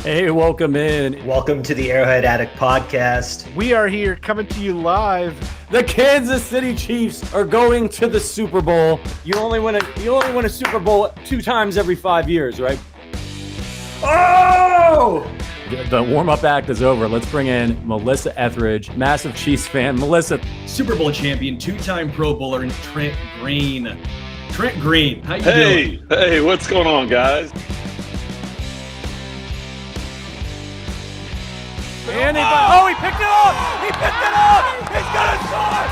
Hey, welcome in. Welcome to the Arrowhead Addict podcast. We are here coming to you live. The Kansas City Chiefs are going to the Super Bowl. You only win a Super Bowl 2 times every 5 years, right? Oh! The warm-up act is over. Let's bring in Melissa Etheridge, massive Chiefs fan. Melissa. Super Bowl champion, 2-time Pro Bowler, and Trent Green. Trent Green, how you doing? Hey, what's going on, guys? And he picked it up! He picked it up! He's gonna score!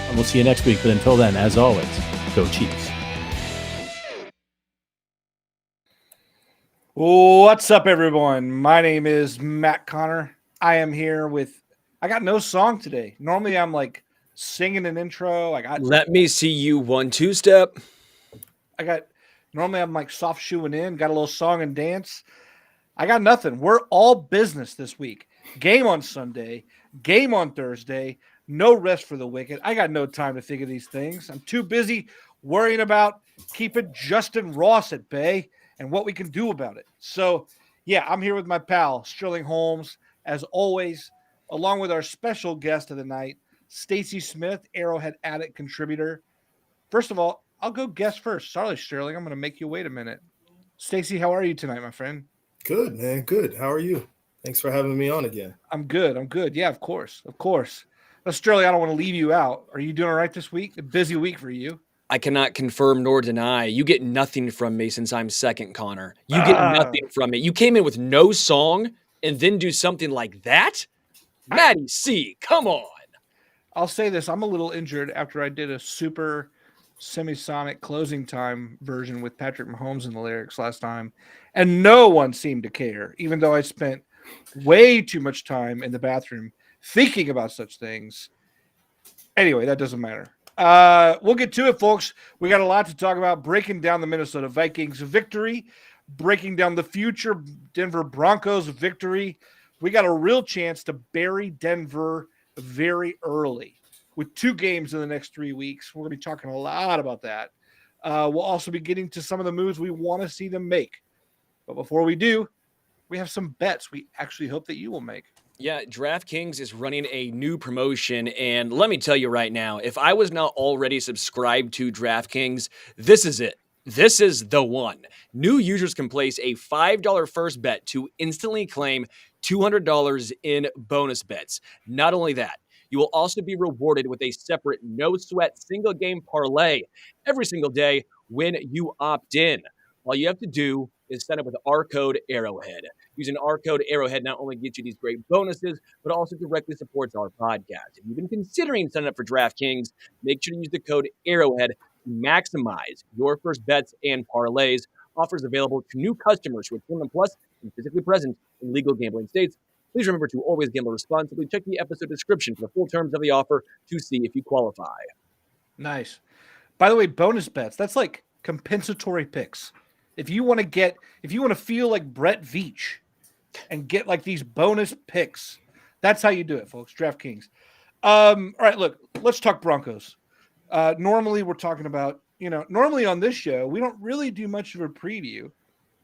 And we'll see you next week. But until then, as always, go Chiefs. What's up, everyone? My name is Matt Connor. I am here I got no song today. Normally, I'm like singing an intro. Let me see you 1-2 step. Normally I'm like soft shoeing in, got a little song and dance. I got nothing. We're all business this week. Game on Sunday, game on Thursday, no rest for the wicked. I got no time to think of these things. I'm too busy worrying about keeping Justin Ross at bay and what we can do about it. So, yeah, I'm here with my pal, Sterling Holmes, as always, along with our special guest of the night, Stacy Smith, Arrowhead Addict contributor. First of all, I'll go guest first. Sorry, Sterling. I'm going to make you wait a minute. Stacy, how are you tonight, my friend? Good, man. Good. How are you? Thanks for having me on again. I'm good. Yeah, of course. Now, Sterling, I don't want to leave you out. Are you doing all right this week? A busy week for you. I cannot confirm nor deny. You get nothing from me since I'm second, Connor. You get nothing from me. You came in with no song and then do something like that? Maddie C, come on. I'll say this. I'm a little injured after I did a super semisonic closing time version with Patrick Mahomes in the lyrics last time, and no one seemed to care, even though I spent way too much time in the bathroom thinking about such things. Anyway, that doesn't matter. We'll get to it, folks. We got a lot to talk about, breaking down the Minnesota Vikings victory, breaking down the future Denver Broncos victory. We got a real chance to bury Denver very early with 2 games in the next 3 weeks. We're going to be talking a lot about that. We'll also be getting to some of the moves we want to see them make. But before we do, we have some bets we actually hope that you will make. Yeah, DraftKings is running a new promotion, and let me tell you right now, if I was not already subscribed to DraftKings, this is it. This is the one. New users can place a $5 first bet to instantly claim $200 in bonus bets. Not only that, you will also be rewarded with a separate no-sweat single-game parlay every single day when you opt in. All you have to do is sign up with our code Arrowhead. Using our code Arrowhead not only gets you these great bonuses, but also directly supports our podcast. If you've been considering signing up for DraftKings, make sure to use the code Arrowhead to maximize your first bets and parlays. Offers available to new customers who are 21 plus and physically present in legal gambling states. Please remember to always gamble responsibly. Check the episode description for the full terms of the offer to see if you qualify. Nice. By the way, bonus bets, that's like compensatory picks. If you want to feel like Brett Veach and get like these bonus picks, that's how you do it, folks. DraftKings. All right, look, let's talk Broncos. Normally we're talking about, normally on this show, we don't really do much of a preview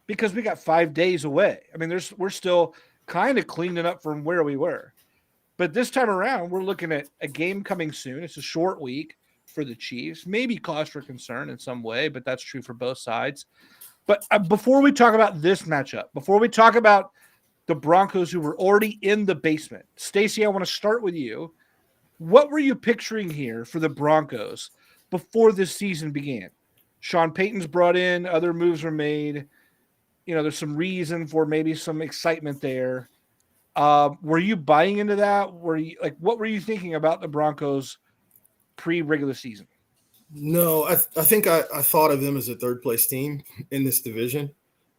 because we got 5 days away. I mean, we're still kind of cleaning up from where we were. But this time around, we're looking at a game coming soon. It's a short week for the Chiefs, maybe cause for concern in some way, but that's true for both sides. But before we talk about this matchup, before we talk about the Broncos who were already in the basement, Stacy, I want to start with you. What were you picturing here for the Broncos before this season began? Sean Payton's brought in, other moves were made. There's some reason for maybe some excitement there. Were you buying into that? What were you thinking about the Broncos pre-regular season? No, I think I thought of them as a third-place team in this division.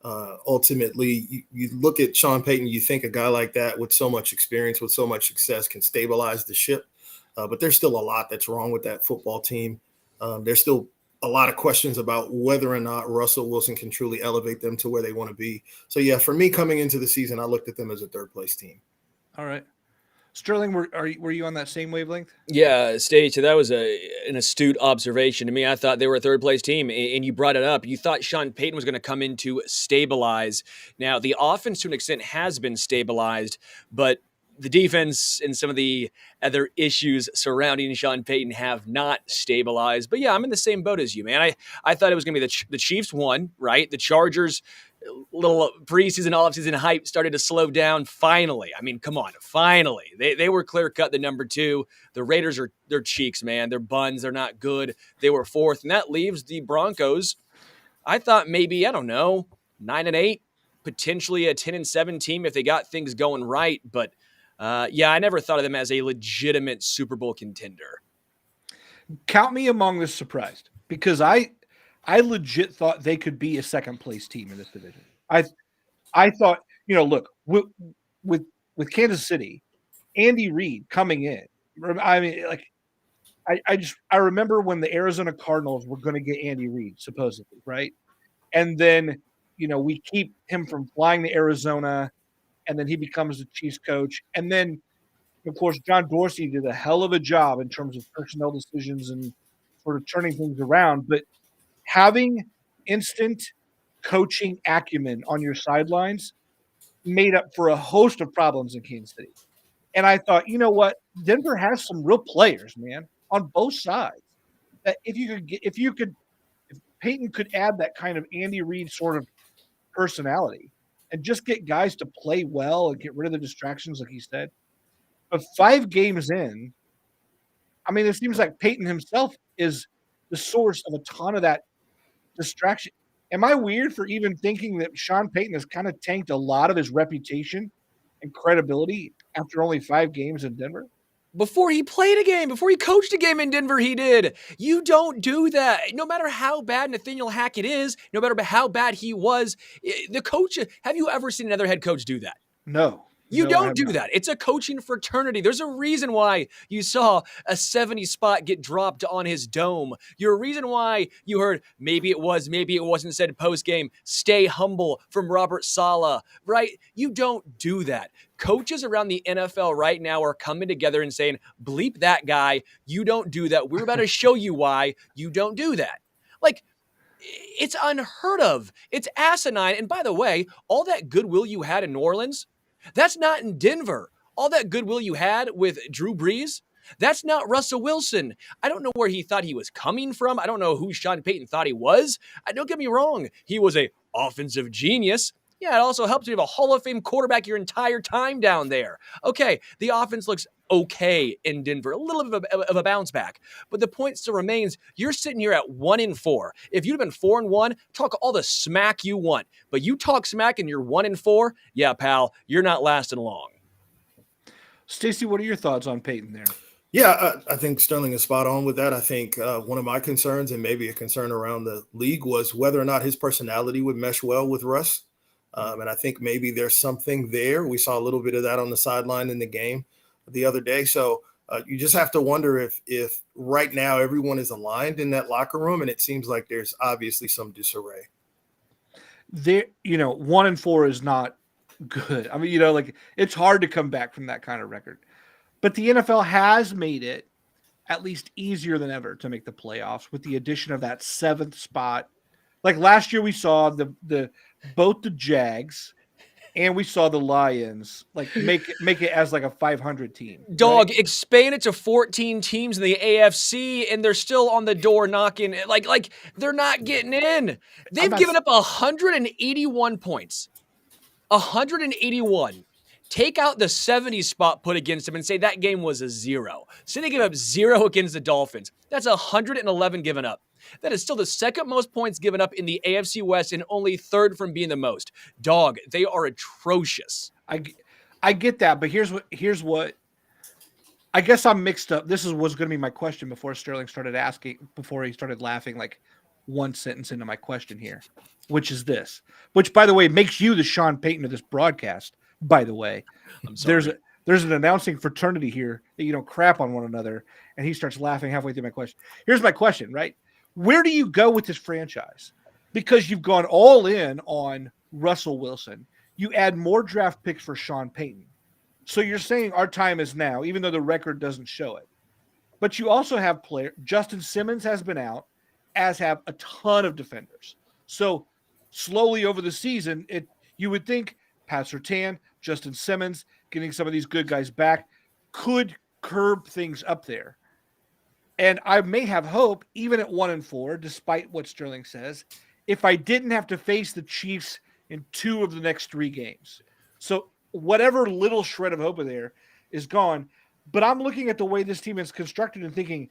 Ultimately, you look at Sean Payton, you think a guy like that with so much experience, with so much success can stabilize the ship. But there's still a lot that's wrong with that football team. There's still a lot of questions about whether or not Russell Wilson can truly elevate them to where they want to be. So, yeah, for me coming into the season, I looked at them as a third-place team. All right. Sterling, were you on that same wavelength? Yeah, Stage. So that was an astute observation to me. I thought they were a third place team, and you brought it up. You thought Sean Payton was going to come in to stabilize. Now, the offense to an extent has been stabilized, but the defense and some of the other issues surrounding Sean Payton have not stabilized. But yeah, I'm in the same boat as you, man. I thought it was going to be the Chiefs won, right? The Chargers, little preseason, offseason hype started to slow down finally. I mean, come on, finally. They were clear-cut the number 2. The Raiders they're cheeks, man. They're buns. They're not good. They were 4th, and that leaves the Broncos. I thought maybe, I don't know, 9-8, potentially a 10-7 team if they got things going right. But yeah, I never thought of them as a legitimate Super Bowl contender. Count me among the surprised, because I legit thought they could be a second-place team in this division. I thought, look, with Kansas City, Andy Reid coming in. I mean, like, I remember when the Arizona Cardinals were going to get Andy Reid, supposedly, right? And then, we keep him from flying to Arizona, and then he becomes the Chiefs coach. And then, of course, John Dorsey did a hell of a job in terms of personnel decisions and sort of turning things around. But having instant coaching acumen on your sidelines made up for a host of problems in Kansas City. And I thought, you know what? Denver has some real players, man, on both sides. That if Payton could add that kind of Andy Reid sort of personality and just get guys to play well and get rid of the distractions, like he said. But 5 games in, I mean, it seems like Payton himself is the source of a ton of that distraction. Am I weird for even thinking that Sean Payton has kind of tanked a lot of his reputation and credibility after only 5 games in Denver? Before he played a game, before he coached a game in Denver, he did. You don't do that. No matter how bad Nathaniel Hackett is, no matter how bad he was, the coach, have you ever seen another head coach do that? No. You don't do that. It's a coaching fraternity. There's a reason why you saw a 70 spot get dropped on his dome. Your reason why you heard maybe it wasn't said post game, stay humble from Robert Saleh, right? You don't do that. Coaches around the NFL right now are coming together and saying, bleep that guy. You don't do that. We're about to show you why you don't do that. Like, it's unheard of. It's asinine. And by the way, all that goodwill you had in New Orleans, that's not in Denver. All that goodwill you had with Drew Brees, that's not Russell Wilson. I don't know where he thought he was coming from. I don't know who Sean Payton thought he was. Don't get me wrong. He was a offensive genius. Yeah, it also helps you have a Hall of Fame quarterback your entire time down there. Okay, the offense looks okay in Denver, a little bit of a bounce back. But the point still remains, you're sitting here at 1-4. If you'd have been 4-1, talk all the smack you want. But you talk smack and you're 1-4, yeah, pal, you're not lasting long. Stacy, what are your thoughts on Payton there? Yeah, I think Sterling is spot on with that. I think one of my concerns, and maybe a concern around the league, was whether or not his personality would mesh well with Russ. And I think maybe there's something there. We saw a little bit of that on the sideline in the game the other day. So you just have to wonder if right now everyone is aligned in that locker room, and it seems like there's obviously some disarray. There, 1-4 is not good. I mean, like, it's hard to come back from that kind of record. But the NFL has made it at least easier than ever to make the playoffs with the addition of that 7th spot. Like last year, we saw both the Jags and we saw the Lions make it as like a 500 team. Dog, right? Expand it to 14 teams in the AFC, and they're still on the door knocking. Like they're not getting in. They've given up 181 points. 181. Take out the 70 spot put against them and say that game was a 0. So they gave up 0 against the Dolphins. That's 111 given up. That is still the second most points given up in the AFC West and only 3rd from being the most. Dog, they are atrocious. I get that, but here's what I guess I'm mixed up. This was going to be my question before Sterling started before he started laughing like one sentence into my question here, which is this, which, by the way, makes you the Sean Payton of this broadcast, by the way. I'm sorry. There's an announcing fraternity here that you don't crap on one another, and he starts laughing halfway through my question. Here's my question, right? Where do you go with this franchise? Because you've gone all in on Russell Wilson. You add more draft picks for Sean Payton. So you're saying our time is now, even though the record doesn't show it. But you also have Justin Simmons has been out, as have a ton of defenders. So slowly over the season, you would think Pat Surtain, Justin Simmons, getting some of these good guys back could curb things up there. And I may have hope, even at 1-4, despite what Sterling says, if I didn't have to face the Chiefs in 2 of the next 3 games. So whatever little shred of hope there is gone. But I'm looking at the way this team is constructed and thinking,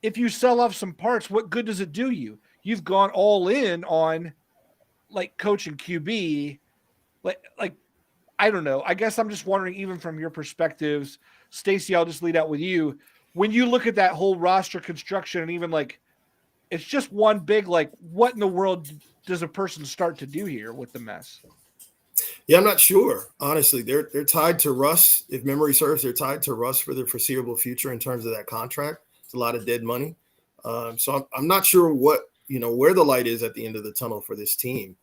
if you sell off some parts, what good does it do you? You've gone all in on like coach and QB. Like I don't know. I guess I'm just wondering, even from your perspectives, Stacy, I'll just lead out with you. When you look at that whole roster construction and even like it's just one big, like, what in the world does a person start to do here with the mess? Yeah, I'm not sure. Honestly, they're tied to Russ. If memory serves, they're tied to Russ for the foreseeable future in terms of that contract. It's a lot of dead money. So I'm not sure where the light is at the end of the tunnel for this team.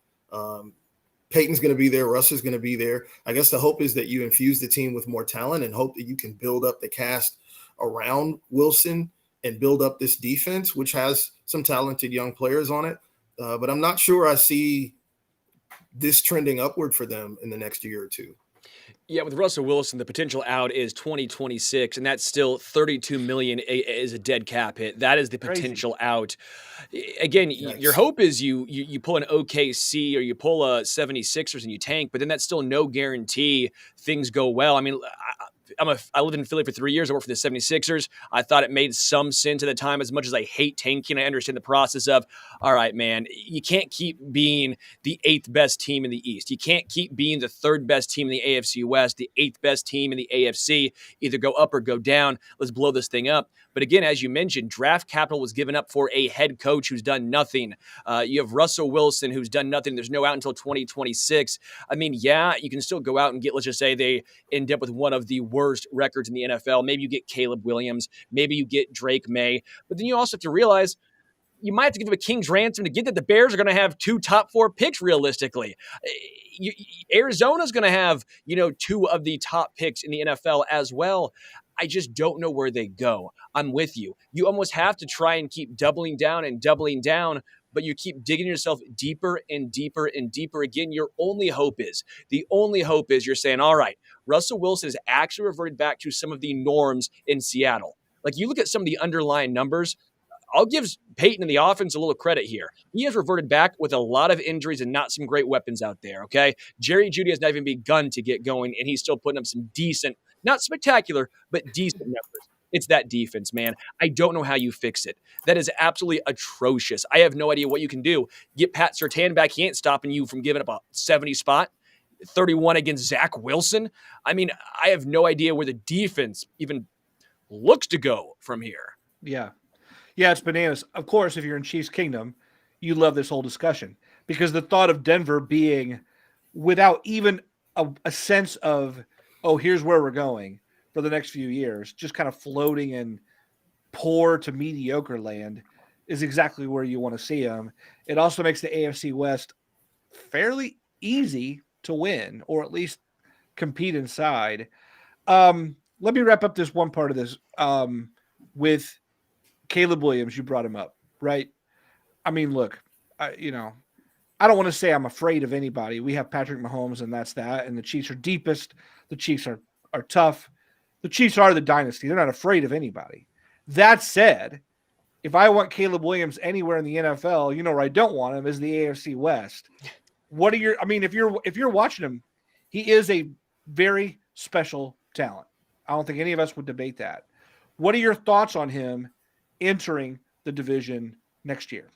Payton's going to be there. Russ is going to be there. I guess the hope is that you infuse the team with more talent and hope that you can build up the cast around Wilson and build up this defense, which has some talented young players on it. But I'm not sure I see this trending upward for them in the next year or two. Yeah, with Russell Wilson, the potential out is 2026, and that's still $32 million is a dead cap hit. That is the potential out. Again, your hope is you pull an OKC or you pull a 76ers and you tank, but then that's still no guarantee things go well. I mean, I lived in Philly for 3 years. I worked for the 76ers. I thought it made some sense at the time. As much as I hate tanking, I understand the process of, all right, man, you can't keep being the 8th best team in the East. You can't keep being the 3rd best team in the AFC West, the 8th best team in the AFC. Either go up or go down. Let's blow this thing up. But again, as you mentioned, draft capital was given up for a head coach who's done nothing. You have Russell Wilson who's done nothing. There's no out until 2026. I mean, yeah, you can still go out and get, let's just say they end up with one of the worst records in the NFL. Maybe you get Caleb Williams. Maybe you get Drake May. But then you also have to realize you might have to give a king's ransom to get that the Bears are going to have 2 top 4 picks realistically. Arizona's going to have, 2 of the top picks in the NFL as well. I just don't know where they go. I'm with you. You almost have to try and keep doubling down, but you keep digging yourself deeper and deeper and deeper. Again, the only hope is you're saying, all right, Russell Wilson has actually reverted back to some of the norms in Seattle. Like you look at some of the underlying numbers, I'll give Payton and the offense a little credit here. He has reverted back with a lot of injuries and not some great weapons out there, okay? Jerry Jeudy has not even begun to get going, and he's still putting up some decent, not spectacular, but decent numbers. It's that defense, man. I don't know how you fix it. That is absolutely atrocious. I have no idea what you can do. Get Pat Surtain back. He ain't stopping you from giving up a 70 spot. 31 against Zach Wilson. I mean, I have no idea where the defense even looks to go from here. Yeah. Yeah, it's bananas. Of course, if you're in Chiefs Kingdom, you love this whole discussion because the thought of Denver being without even a sense of, oh, here's where we're going for the next few years, just kind of floating in poor to mediocre land is exactly where you want to see them. It also makes the AFC West fairly easy to win or at least compete inside. Let me wrap up this one part of this with Caleb Williams. You brought him up, right? I mean, look, I don't want to say I'm afraid of anybody. We have Patrick Mahomes, and that's that. And the Chiefs are deepest. The Chiefs are tough. The Chiefs are the dynasty. They're not afraid of anybody. That said, if I want Caleb Williams anywhere in the NFL, where I don't want him is the AFC West. If you're watching him, he is a very special talent. I don't think any of us would debate that. What are your thoughts on him entering the division next year?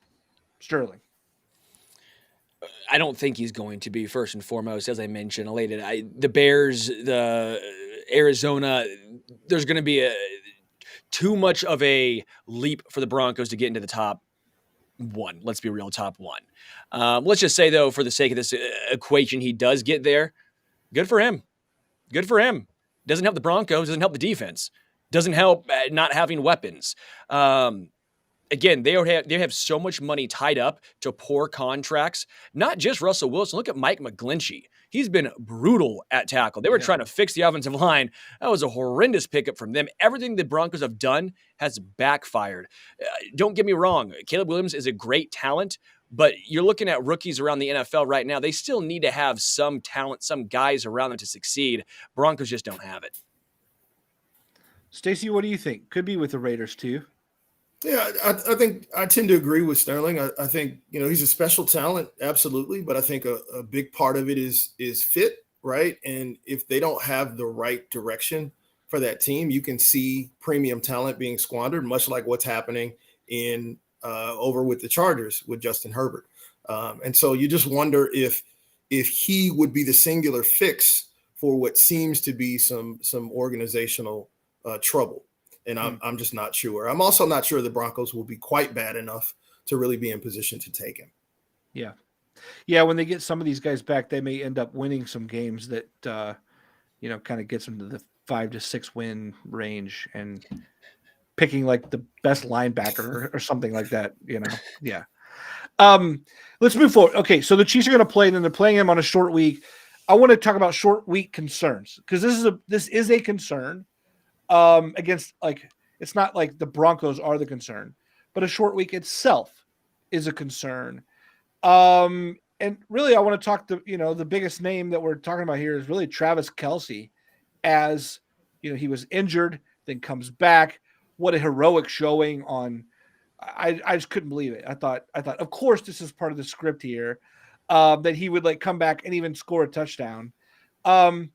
Sterling. I don't think he's going to be, first and foremost, as I mentioned, elated. The Bears, the Arizona, there's going to be too much of a leap for the Broncos to get into the top 1. Let's be real, top 1. Let's just say, though, for the sake of this equation, he does get there. Good for him. Good for him. Doesn't help the Broncos. Doesn't help the defense. Doesn't help not having weapons. again, they have so much money tied up to poor contracts. Not just Russell Wilson. Look at Mike McGlinchey. He's been brutal at tackle. They were trying to fix the offensive line. That was a horrendous pickup from them. Everything the Broncos have done has backfired. Don't get me wrong. Caleb Williams is a great talent, but you're looking at rookies around the NFL right now. They still need to have some talent, some guys around them to succeed. Broncos just don't have it. Stacy, what do you think? Could be with the Raiders too. Yeah, I think I tend to agree with Sterling. I think, he's a special talent, absolutely. But I think a big part of it is fit, right? And if they don't have the right direction for that team, you can see premium talent being squandered, much like what's happening in over with the Chargers with Justin Herbert. And so you just wonder if he would be the singular fix for what seems to be some organizational trouble. And I'm just not sure. I'm also not sure the Broncos will be quite bad enough to really be in position to take him. Yeah. Yeah, when they get some of these guys back, they may end up winning some games that, kind of gets them to the 5 to 6 win range and picking like the best linebacker or something like that, Yeah. Let's move forward. Okay, so the Chiefs are going to play, and then they're playing him on a short week. I want to talk about short week concerns because this is a concern. Against, like, it's not like the Broncos are the concern, but a short week itself is a concern. And really, I want to talk to, the biggest name that we're talking about here is really Travis Kelce, as, he was injured, then comes back. What a heroic showing on, I just couldn't believe it. I thought, of course, this is part of the script here, that he would like come back and even score a touchdown. But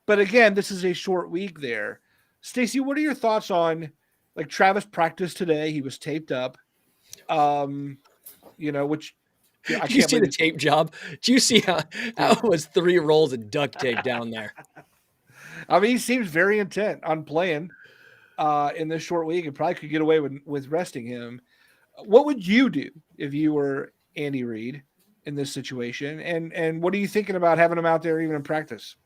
again, this is a short week there. Stacy, what are your thoughts on like Travis practiced today? He was taped up, which Did you see the tape job? Do you see how it was 3 rolls of duct tape down there? I mean, he seems very intent on playing in this short week and probably could get away with resting him. What would you do if you were Andy Reid in this situation? And what are you thinking about having him out there even in practice?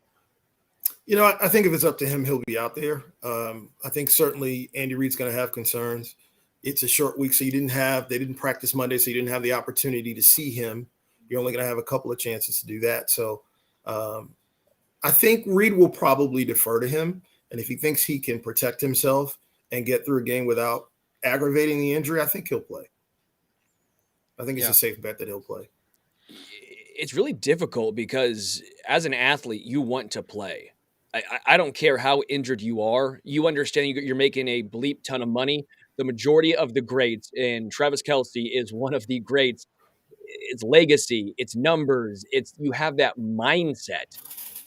I think if it's up to him, he'll be out there. I think certainly Andy Reid's going to have concerns. It's a short week, so they didn't practice Monday, so you didn't have the opportunity to see him. You're only going to have a couple of chances to do that. So I think Reid will probably defer to him. And if he thinks he can protect himself and get through a game without aggravating the injury, I think he'll play. I think it's a safe bet that he'll play. It's really difficult because as an athlete, you want to play. I don't care how injured you are. You understand you're making a bleep ton of money. The majority of the greats, and Travis Kelce is one of the greats. It's legacy, it's numbers, you have that mindset.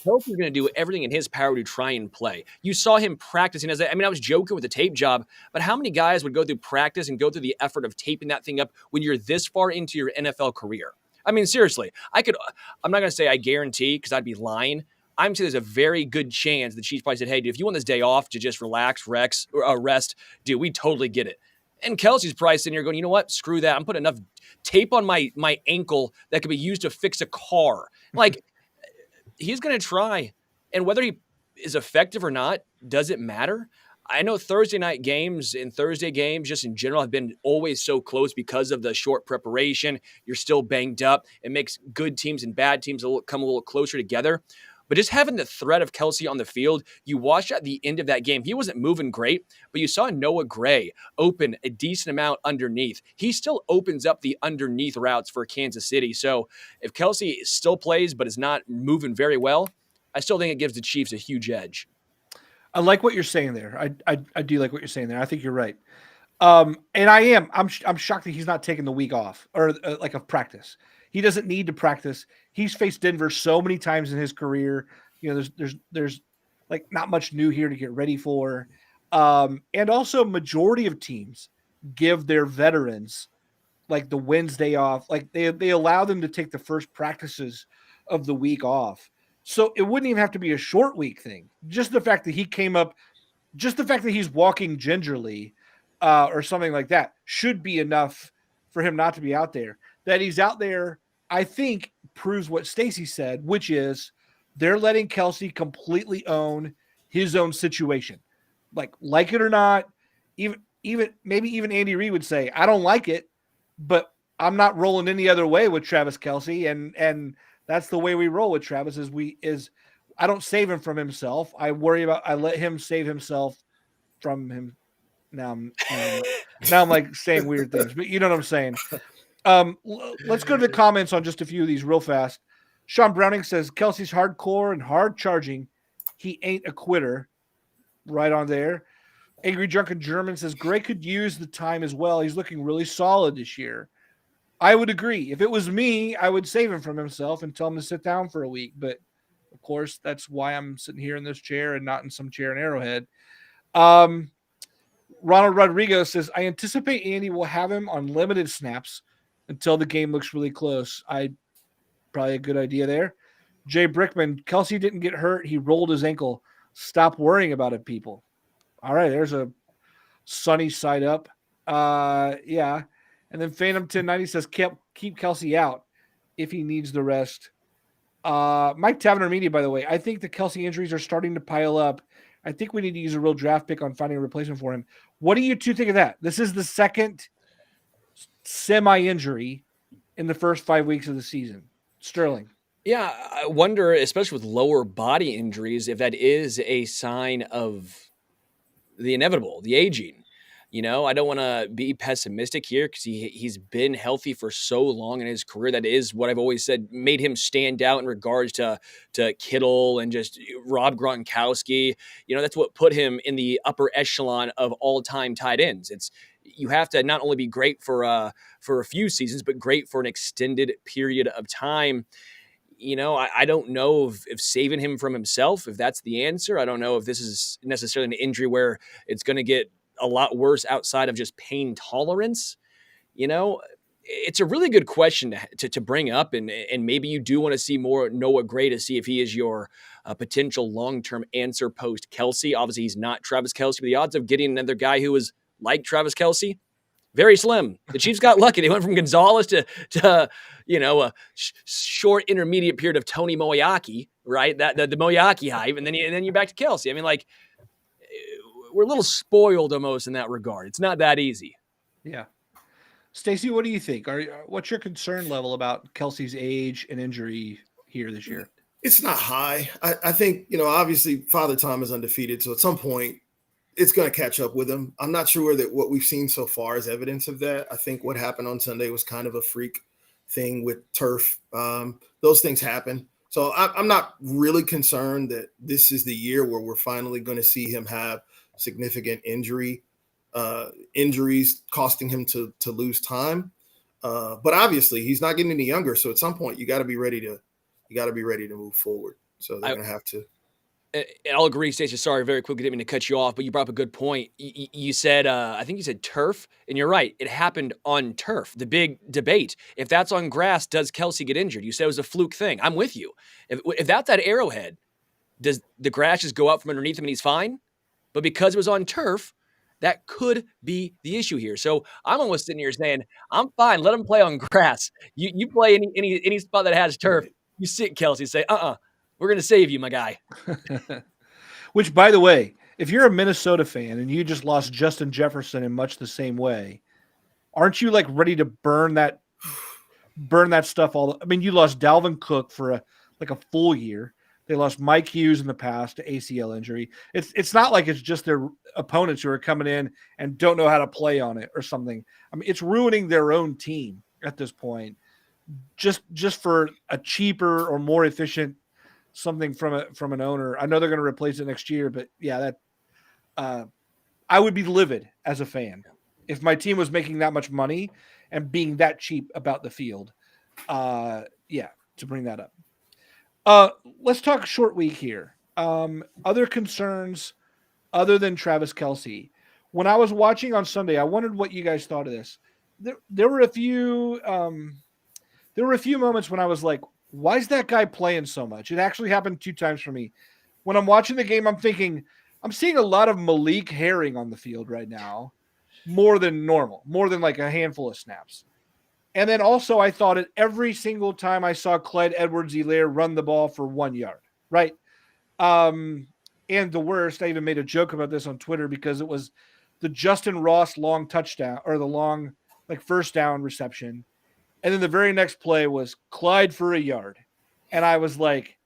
Kelce's going to do everything in his power to try and play. You saw him practicing. I was joking with the tape job, but how many guys would go through practice and go through the effort of taping that thing up when you're this far into your NFL career? I mean, seriously, I'm not going to say I guarantee because I'd be lying. I'm saying there's a very good chance the Chiefs probably said, hey, dude, if you want this day off to just relax, rest, dude, we totally get it. And Kelce's probably sitting here going, you know what? Screw that. I'm putting enough tape on my ankle that could be used to fix a car. Like, he's going to try. And whether he is effective or not, does it matter? I know Thursday night games and Thursday games just in general have been always so close because of the short preparation. You're still banged up. It makes good teams and bad teams come a little closer together. But just having the threat of Kelce on the field, you watched at the end of that game, he wasn't moving great, but you saw Noah Gray open a decent amount underneath. He still opens up the underneath routes for Kansas City. So if Kelce still plays but is not moving very well, I still think it gives the Chiefs a huge edge. I like what you're saying there. I do like what you're saying there. I think you're right. And I'm shocked that he's not taking the week off or like of practice. He doesn't need to practice. He's faced Denver so many times in his career. There's like not much new here to get ready for. And also majority of teams give their veterans like the Wednesday off. Like they allow them to take the first practices of the week off. So it wouldn't even have to be a short week thing. Just the fact that he came up, just the fact that he's walking gingerly or something like that should be enough for him not to be out there. That he's out there, I think, proves what Stacy said, which is they're letting Kelce completely own his own situation. Like it or not, even maybe even Andy Reid would say, I don't like it, but I'm not rolling any other way with Travis Kelce. And that's the way we roll with Travis is I don't save him from himself. I let him save himself from him. Now I'm like saying weird things, but you know what I'm saying? Let's go to the comments on just a few of these real fast. Sean Browning says Kelce's hardcore and hard charging. He ain't a quitter. Right on there. Angry Drunken German says Gray could use the time as well. He's looking really solid this year. I would agree. If it was me, I would save him from himself and tell him to sit down for a week. But of course, that's why I'm sitting here in this chair and not in some chair in Arrowhead. Ronald Rodriguez says, I anticipate Andy will have him on limited snaps until the game looks really close. Probably a good idea there. Jay Brickman, Kelce didn't get hurt. He rolled his ankle. Stop worrying about it, people. All right, there's a sunny side up. Yeah. And then Phantom 1090 says, keep Kelce out if he needs the rest. Mike Taverner Media, by the way, I think the Kelce injuries are starting to pile up. I think we need to use a real draft pick on finding a replacement for him. What do you two think of that? This is the second semi-injury in the first 5 weeks of the season. Sterling. Yeah, I wonder, especially with lower body injuries, if that is a sign of the inevitable, the aging. You know, I don't want to be pessimistic here because he's been healthy for so long in his career. That is what I've always said made him stand out in regards to Kittle and just Rob Gronkowski. You know, that's what put him in the upper echelon of all-time tight ends. You have to not only be great for a few seasons, but great for an extended period of time. You know, I don't know if saving him from himself, if that's the answer. I don't know if this is necessarily an injury where it's going to get a lot worse outside of just pain tolerance. You know, it's a really good question to bring up. And maybe you do want to see more Noah Gray to see if he is your potential long-term answer post Kelce. Obviously, he's not Travis Kelce, but the odds of getting another guy who is like Travis Kelce, very slim. The Chiefs got lucky. They went from Gonzalez to a short intermediate period of Tony Moeaki, right? The Moeaki hype, and then you're back to Kelce. I mean, like, we're a little spoiled almost in that regard. It's not that easy. Yeah. Stacy, what do you think? What's your concern level about Kelce's age and injury here this year? It's not high. I think, obviously Father Time is undefeated. So at some point it's going to catch up with him. I'm not sure that what we've seen so far is evidence of that. I think what happened on Sunday was kind of a freak thing with turf. Those things happen. So I'm not really concerned that this is the year where we're finally going to see him have significant injuries costing him to lose time. But obviously he's not getting any younger. So at some point you got to be ready to move forward. So they're going to have to. I'll agree, Stacey. Sorry, very quickly, didn't mean to cut you off, but you brought up a good point. You said, I think you said turf, and you're right. It happened on turf. The big debate: if that's on grass, does Kelce get injured? You said it was a fluke thing. I'm with you. If that's at Arrowhead, does the grass just go out from underneath him and he's fine? But because it was on turf, that could be the issue here. So I'm almost sitting here saying, I'm fine. Let him play on grass. You play any spot that has turf. You sit Kelce, say, we're going to save you, my guy. Which, by the way, if you're a Minnesota fan and you just lost Justin Jefferson in much the same way, aren't you like ready to burn that stuff I mean, you lost Dalvin Cook for a full year. They lost Mike Hughes in the past to ACL injury. It's not like it's just their opponents who are coming in and don't know how to play on it or something. I mean, it's ruining their own team at this point. Just for a cheaper or more efficient something from an owner. I know they're going to replace it next year, but yeah, I would be livid as a fan if my team was making that much money and being that cheap about the field. To bring that up. Let's talk short week here. Other concerns other than Travis Kelce. When I was watching on Sunday, I wondered what you guys thought of this. There were a few moments when I was like, why is that guy playing so much? It actually happened 2 times for me. When I'm watching the game, I'm thinking, I'm seeing a lot of Malik Herring on the field right now, more than normal, more than like a handful of snaps. And then also I thought it every single time I saw Clyde Edwards-Helaire run the ball for 1 yard, right? And the worst, I even made a joke about this on Twitter because it was the Justin Ross long touchdown or the long first down reception. And then the very next play was Clyde for a yard. And I was like,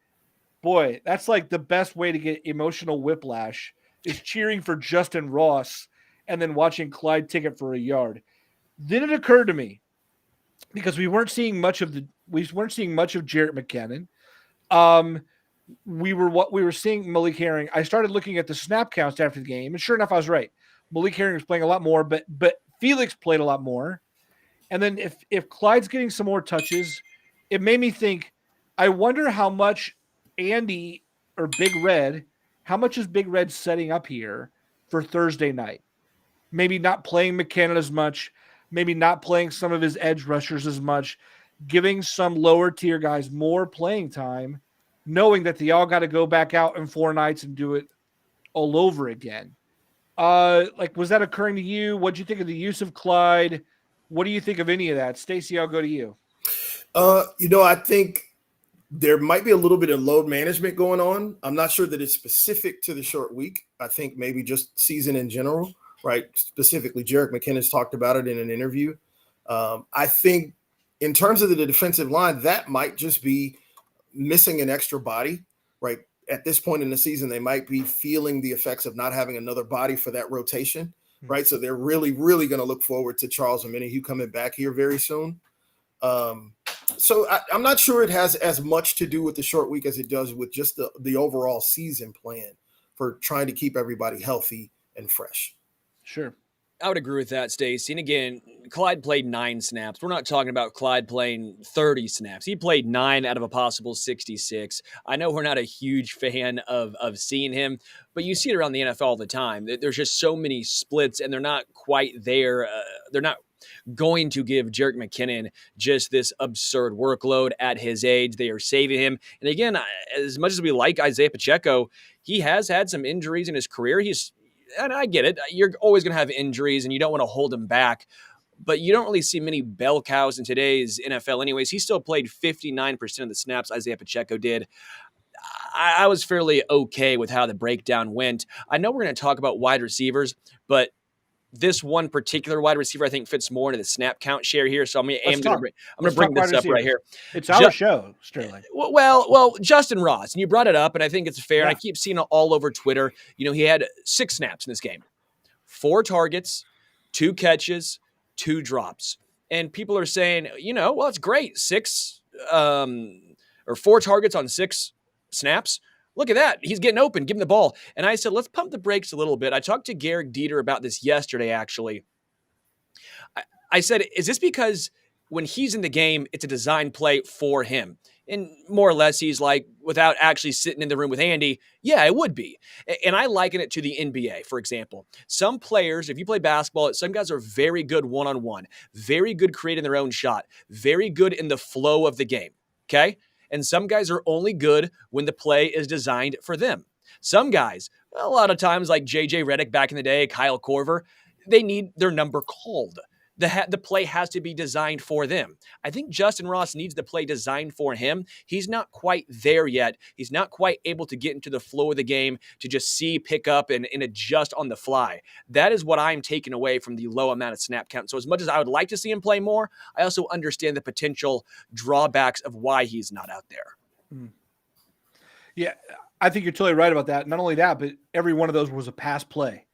boy, that's like the best way to get emotional whiplash is cheering for Justin Ross and then watching Clyde take it for a yard. Then it occurred to me, because we weren't seeing much of Jarrett McKinnon. We were seeing Malik Herring. I started looking at the snap counts after the game, and sure enough, I was right. Malik Herring was playing a lot more, but Felix played a lot more. And then if Clyde's getting some more touches, it made me think, I wonder how much Andy or Big Red, how much is Big Red setting up here for Thursday night? Maybe not playing McKinnon as much, maybe not playing some of his edge rushers as much, giving some lower tier guys more playing time, knowing that they all got to go back out in 4 nights and do it all over again. Was that occurring to you? What'd you think of the use of Clyde? What do you think of any of that? Stacy, I'll go to you. I think there might be a little bit of load management going on. I'm not sure that it's specific to the short week. I think maybe just season in general, right? Specifically, Jerick McKinnon's talked about it in an interview. I think in terms of the defensive line, that might just be missing an extra body, right? At this point in the season, they might be feeling the effects of not having another body for that rotation, right? So they're really, really going to look forward to Charles Omenihu coming back here very soon. So I'm not sure it has as much to do with the short week as it does with just the overall season plan for trying to keep everybody healthy and fresh. Sure. I would agree with that, Stacy. And again, Clyde played 9 snaps. We're not talking about Clyde playing 30 snaps. He played 9 out of a possible 66. I know we're not a huge fan of seeing him, but you see it around the NFL all the time. There's just so many splits, and they're not quite there. They're not going to give Jerick McKinnon just this absurd workload at his age. They are saving him. And again, as much as we like Isaiah Pacheco, he has had some injuries in his career. And I get it. You're always going to have injuries, and you don't want to hold him back. But you don't really see many bell cows in today's NFL anyways. He still played 59% of the snaps Isaiah Pacheco did. I was fairly okay with how the breakdown went. I know we're going to talk about wide receivers, but this one particular wide receiver, I think, fits more into the snap count share here. So I'm going to bring this up right here. It's our show, Sterling. Well, Justin Ross, and you brought it up, and I think it's fair. Yeah. And I keep seeing it all over Twitter. He had 6 snaps in this game, 4 targets, 2 catches, 2 drops. And people are saying, well, it's great. 4 targets on 6 snaps. Look at that. He's getting open. Give him the ball. And I said, let's pump the brakes a little bit. I talked to Garrick Dieter about this yesterday, actually. I said, is this because when he's in the game, it's a design play for him? And more or less, he's like, without actually sitting in the room with Andy, yeah, it would be. And I liken it to the NBA, for example. Some players, if you play basketball, some guys are very good one-on-one, very good creating their own shot, very good in the flow of the game, okay? And some guys are only good when the play is designed for them. Some guys, a lot of times like J.J. Redick back in the day, Kyle Korver, they need their number called. The play has to be designed for them. I think Justin Ross needs the play designed for him. He's not quite there yet. He's not quite able to get into the flow of the game to just pick up and adjust on the fly. That is what I'm taking away from the low amount of snap count. So as much as I would like to see him play more, I also understand the potential drawbacks of why he's not out there. Yeah, I think you're totally right about that. Not only that, but every one of those was a pass play.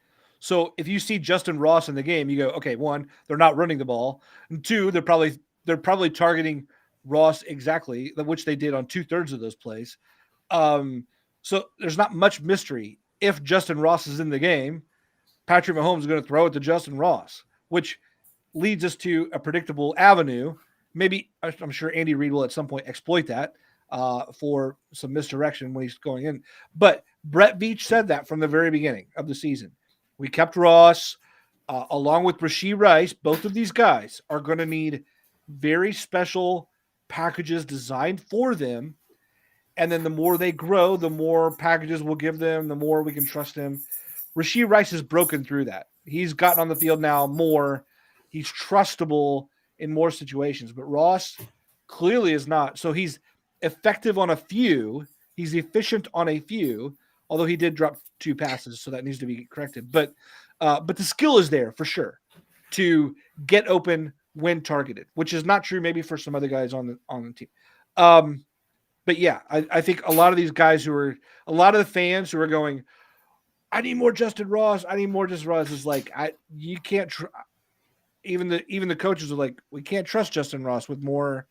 So if you see Justin Ross in the game, you go, okay, 1, they're not running the ball. And 2, they're probably targeting Ross exactly, which they did on 2/3 of those plays. So there's not much mystery. If Justin Ross is in the game, Patrick Mahomes is going to throw it to Justin Ross, which leads us to a predictable avenue. Maybe I'm sure Andy Reid will at some point exploit that for some misdirection when he's going in. But Brett Veach said that from the very beginning of the season. We kept Ross along with Rasheed Rice. Both of these guys are going to need very special packages designed for them. And then the more they grow, the more packages we'll give them, the more we can trust them. Rasheed Rice has broken through that. He's gotten on the field now more. He's trustable in more situations. But Ross clearly is not. So he's effective on a few. He's efficient on a few, although he did drop 2 passes, so that needs to be corrected. But But the skill is there for sure to get open when targeted, which is not true maybe for some other guys on the team. But yeah, I think a lot of these guys a lot of the fans who are going, I need more Justin Ross. I need more Justin Ross. Is like, you can't. Even the coaches are like, we can't trust Justin Ross with more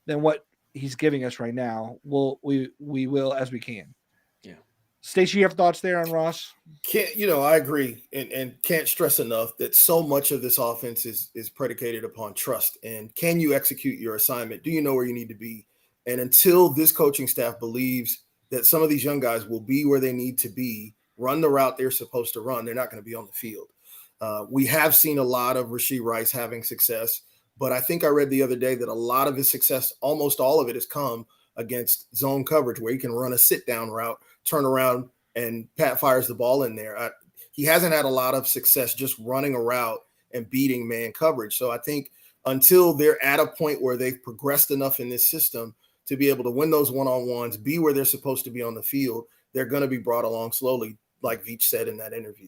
than what he's giving us right now. We will as we can. Yeah. Stacey, you have thoughts there on Ross? I agree, and can't stress enough that so much of this offense is predicated upon trust. And can you execute your assignment? Do you know where you need to be? And until this coaching staff believes that some of these young guys will be where they need to be, run the route they're supposed to run, they're not going to be on the field. We have seen a lot of Rasheed Rice having success, but I think I read the other day that a lot of his success, almost all of it, has come against zone coverage where he can run a sit-down route, turn around, and Pat fires the ball in there. He hasn't had a lot of success just running a route and beating man coverage. So I think until they're at a point where they've progressed enough in this system to be able to win those one-on-ones, be where they're supposed to be on the field, they're going to be brought along slowly, like Veach said in that interview.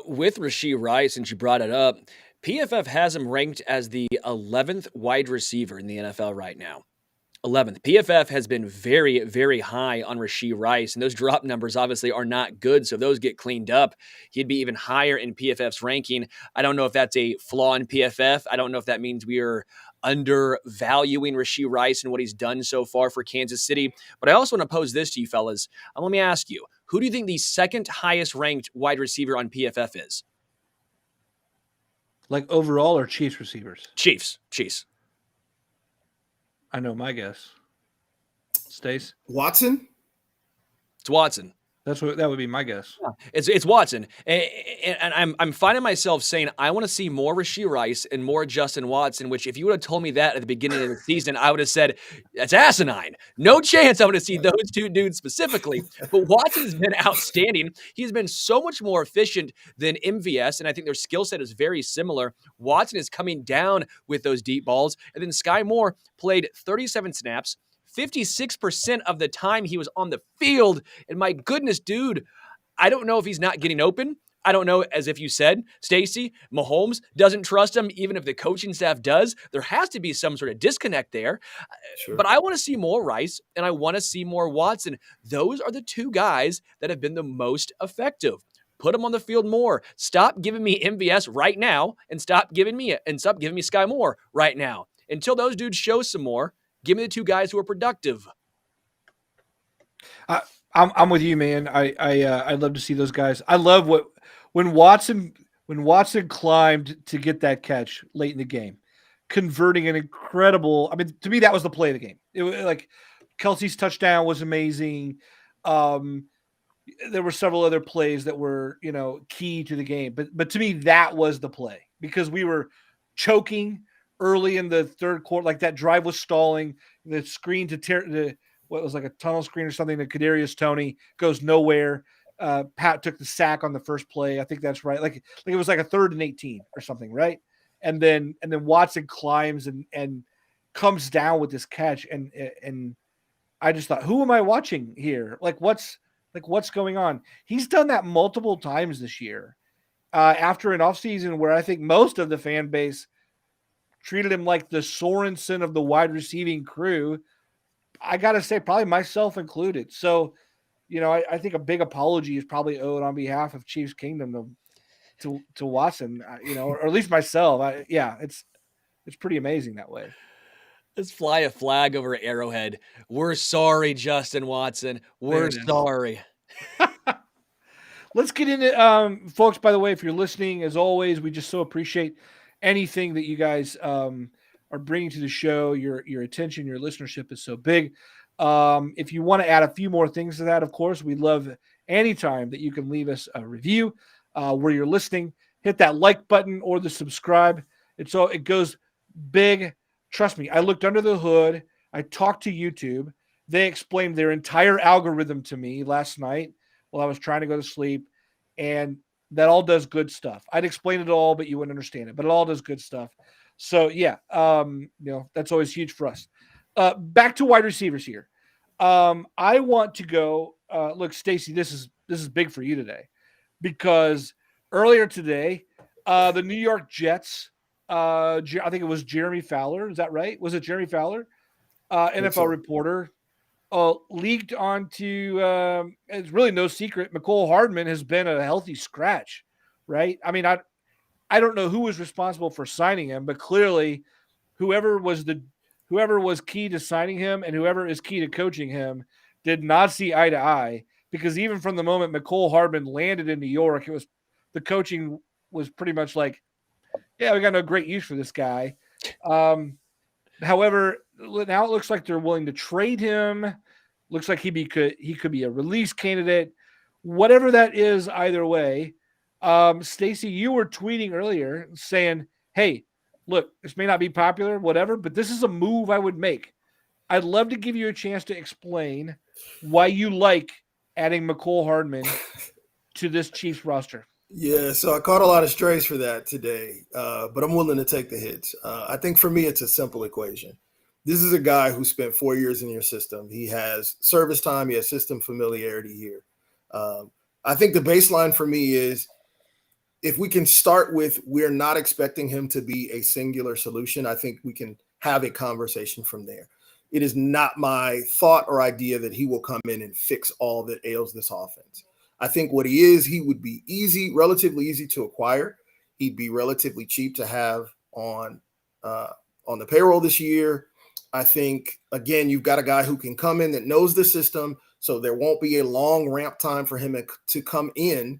With Rasheed Rice, since you brought it up, PFF has him ranked as the 11th wide receiver in the NFL right now. 11th. PFF has been very, very high on Rasheed Rice, and those drop numbers obviously are not good, so if those get cleaned up, he'd be even higher in PFF's ranking. I don't know if that's a flaw in PFF. I don't know if that means we are undervaluing Rasheed Rice and what he's done so far for Kansas City, but I also want to pose this to you fellas. Let me ask you, who do you think the second highest ranked wide receiver on PFF is? Like overall or Chiefs receivers? Chiefs. I know my guess. Stace? Watson? It's Watson. That would be my guess. Yeah, it's Watson, and I'm finding myself saying I want to see more Rasheed Rice and more Justin Watson. Which, if you would have told me that at the beginning of the season, I would have said that's asinine. No chance I would have seen those two dudes specifically. But Watson's been outstanding. He's been so much more efficient than MVS, and I think their skill set is very similar. Watson is coming down with those deep balls, and then Sky Moore played 37 snaps. 56% of the time he was on the field. And my goodness, dude, I don't know if he's not getting open. I don't know, as if you said, Stacy, Mahomes doesn't trust him, even if the coaching staff does. There has to be some sort of disconnect there. Sure. But I want to see more Rice, and I want to see more Watson. Those are the two guys that have been the most effective. Put them on the field more. Stop giving me MVS right now, and stop giving me Sky Moore right now. Until those dudes show some more, give me the two guys who are productive. I'm with you, man. I'd love to see those guys. I love when Watson climbed to get that catch late in the game, converting an incredible. I mean, to me, that was the play of the game. It was like Kelce's touchdown was amazing. There were several other plays that were key to the game, but to me, that was the play because we were choking early in the third quarter, like that drive was stalling. The screen to what was like a tunnel screen or something to Kadarius Toney goes nowhere. Pat took the sack on the first play. I think that's right. Like it was like a 3rd and 18 or something, right? And then Watson climbs and comes down with this catch. And I just thought, who am I watching here? What's going on? He's done that multiple times this year. After an offseason where I think most of the fan base treated him like the Sorensen of the wide receiving crew. I got to say, probably myself included. So, I think a big apology is probably owed on behalf of Chiefs Kingdom to Watson, or at least myself. It's pretty amazing that way. Let's fly a flag over Arrowhead. We're sorry, Justin Watson. We're sorry. Let's get into folks, by the way, if you're listening, as always, we just so appreciate anything that you guys are bringing to the show. Your attention, your listenership is so big. If you want to add a few more things to that, of course, we'd love anytime that you can leave us a review where you're listening. Hit that like button or the subscribe. It goes big. Trust me, I looked under the hood. I talked to YouTube. They explained their entire algorithm to me last night while I was trying to go to sleep, and that all does good stuff. I'd explain it all, but you wouldn't understand it. But it all does good stuff. So yeah, that's always huge for us. Back to wide receivers here. I want to go. Look, Stacy, this is big for you today because earlier today, the New York Jets, I think it was Jeremy Fowler. Is that right? Was it Jeremy Fowler? NFL so. reporter leaked onto, it's really no secret, Mecole Hardman has been a healthy scratch, right? I mean, I don't know who was responsible for signing him, but clearly whoever was key to signing him and whoever is key to coaching him did not see eye to eye, because even from the moment Mecole Hardman landed in New York, the coaching was pretty much like, yeah, we got no great use for this guy. However, now it looks like they're willing to trade him. Looks like he could be a release candidate. Whatever that is, either way. Stacy, you were tweeting earlier saying, hey, look, this may not be popular, whatever, but this is a move I would make. I'd love to give you a chance to explain why you like adding Mecole Hardman to this Chiefs roster. Yeah, so I caught a lot of strays for that today, but I'm willing to take the hits. I think for me, it's a simple equation. This is a guy who spent 4 years in your system. He has service time. He has system familiarity here. I think the baseline for me is, if we can start with, we're not expecting him to be a singular solution, I think we can have a conversation from there. It is not my thought or idea that he will come in and fix all that ails this offense. I think what he is, he would be relatively easy to acquire. He'd be relatively cheap to have on the payroll this year. I think, again, you've got a guy who can come in that knows the system, so there won't be a long ramp time for him to come in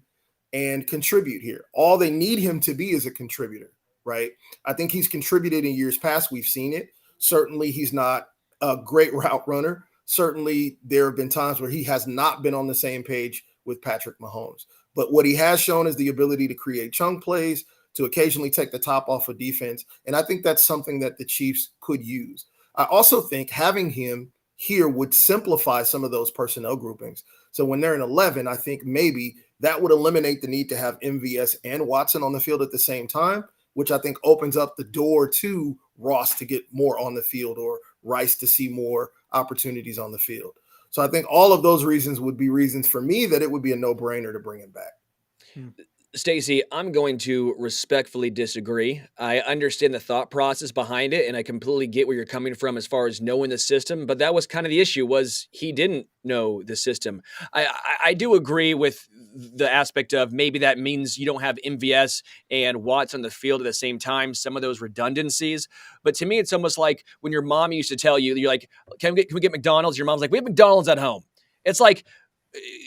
and contribute here. All they need him to be is a contributor, right? I think he's contributed in years past. We've seen it. Certainly, he's not a great route runner. Certainly, there have been times where he has not been on the same page with Patrick Mahomes. But what he has shown is the ability to create chunk plays, to occasionally take the top off of defense. And I think that's something that the Chiefs could use. I also think having him here would simplify some of those personnel groupings. So when they're in 11, I think maybe that would eliminate the need to have MVS and Watson on the field at the same time, which I think opens up the door to Ross to get more on the field, or Rice to see more opportunities on the field. So I think all of those reasons would be reasons for me that it would be a no-brainer to bring him back. Stacy, I'm going to respectfully disagree. I understand the thought process behind it, and I completely get where you're coming from as far as knowing the system, but that was kind of the issue, was he didn't know the system. I do agree with the aspect of maybe that means you don't have MVS and Watts on the field at the same time, some of those redundancies. But to me, it's almost like when your mom used to tell you, you're like, can we get McDonald's? Your mom's like, we have McDonald's at home. It's like,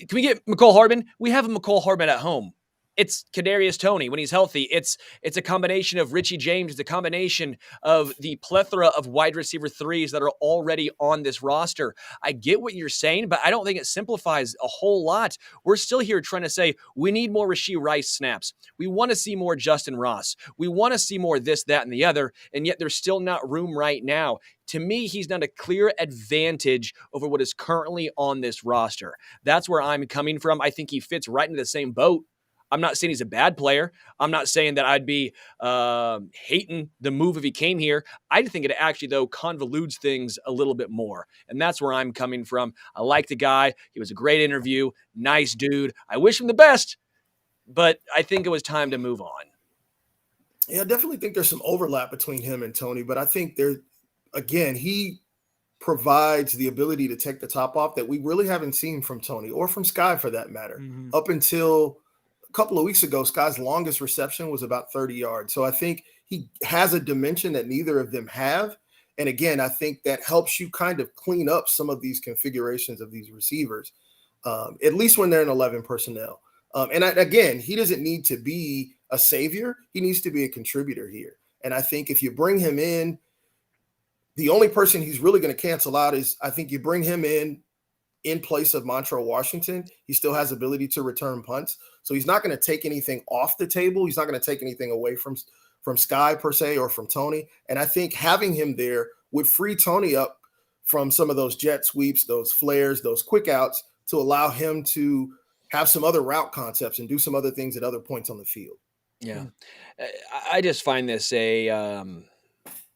can we get Mecole Hardman? We have a Mecole Hardman at home. It's Kadarius Toney when he's healthy. It's a combination of Richie James. It's a combination of the plethora of wide receiver threes that are already on this roster. I get what you're saying, but I don't think it simplifies a whole lot. We're still here trying to say we need more Rasheed Rice snaps. We want to see more Justin Ross. We want to see more this, that, and the other, and yet there's still not room right now. To me, he's not a clear advantage over what is currently on this roster. That's where I'm coming from. I think he fits right into the same boat. I'm not saying he's a bad player. I'm not saying that I'd be hating the move if he came here. I think it actually, though, convolutes things a little bit more. And that's where I'm coming from. I like the guy. He was a great interview. Nice dude. I wish him the best, but I think it was time to move on. Yeah, I definitely think there's some overlap between him and Toney, but I think he provides the ability to take the top off that we really haven't seen from Toney, or from Sky for that matter. Up until a couple of weeks ago, Sky's longest reception was about 30 yards. So I think he has a dimension that neither of them have. And again, I think that helps you kind of clean up some of these configurations of these receivers, at least when they're in 11 personnel. Again, he doesn't need to be a savior. He needs to be a contributor here. And I think if you bring him in, the only person he's really going to cancel out is, I think you bring him in place of Montrell Washington. He still has ability to return punts. So he's not going to take anything off the table. He's not going to take anything away from Sky per se, or from Toney. And I think having him there would free Toney up from some of those jet sweeps, those flares, those quick outs, to allow him to have some other route concepts and do some other things at other points on the field. Yeah. I just find this an